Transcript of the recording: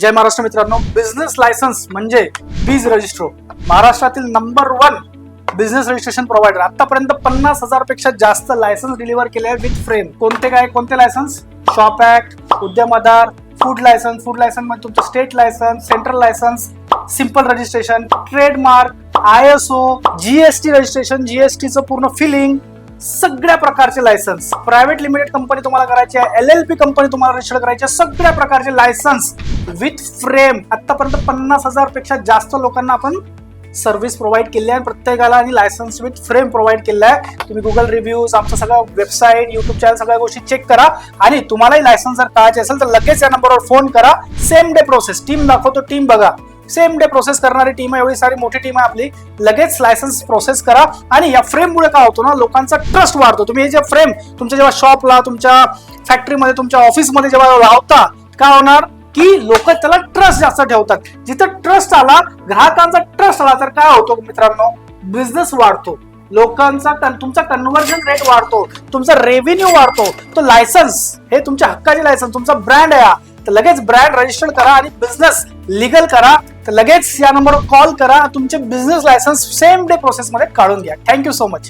जय महाराष्ट्र मित्रांनो, business licence म्हणजे बीज रजिस्ट्रो महाराष्ट्रातील नंबर 1 बिझनेस रजिस्ट्रेशन प्रोव्हायडर. आतापर्यंत 50,000 पेक्षा जास्त लायसन्स डिलिव्हर केले आहे विथ फ्रेम. कोणते license? Shop act, Udyam Aadhaar, food license मध्ये तुमचं state license, central license, simple registration, trademark, ISO, GST registration, GSTचं पूर्ण फिलिंग, सगळ्या प्रकारचे लायसन्स. प्रायव्हेट लिमिटेड कंपनी तुम्हाला करायची आहे, LLP कंपनी तुम्हाला रजिस्टर करायची आहे, सगळ्या प्रकारचे लायसन्स विथ फ्रेम. आतापर्यंत 50,000 पेक्षा जास्त लोकांना आपण सर्व्हिस प्रोव्हाइड केली आहे प्रत्येकाला, आणि लायसन्स विथ फ्रेम प्रोव्हाइड केलं आहे. तुम्ही गुगल रिव्ह्यूज, आमचं सगळं वेबसाईट, युट्यूब चॅनल, सगळ्या गोष्टी चेक करा. आणि तुम्हालाही लायसन्स जर काढायचे असेल तर लगेच या नंबरवर फोन करा. Same day process. टीम दाखवतो, टीम बघा. सेम डे प्रोसेस करणारी टीम आहे, एवढी सारी मोठी टीम आहे आपली. लगेच लायसन्स प्रोसेस करा. आणि या फ्रेममुळे काय होतो ना, लोकांचा ट्रस्ट वाढतो. तुम्ही हे जे फ्रेम तुमच्या जेव्हा शॉपला, तुमच्या फॅक्टरीमध्ये, तुमच्या ऑफिसमध्ये जेव्हा लावता, काय होणार की लोक त्याला ट्रस्ट जास्त ठेवतात. जिथं ट्रस्ट आला, ग्राहकांचा ट्रस्ट आला, तर काय होतो मित्रांनो, बिझनेस वाढतो. लोकांचा तुमचा कन्व्हर्जन रेट वाढतो, तुमचा रेव्हेन्यू वाढतो. तो लायसन्स हे तुमच्या हक्काचे लायसन्स, तुमचा ब्रँड आहे. तर लगेच ब्रँड रजिस्टर करा आणि बिझनेस लीगल करा. तर लगेच या नंबरवर कॉल करा. तुमचे business licence same day process मध्ये काढून घ्या. Thank you so much.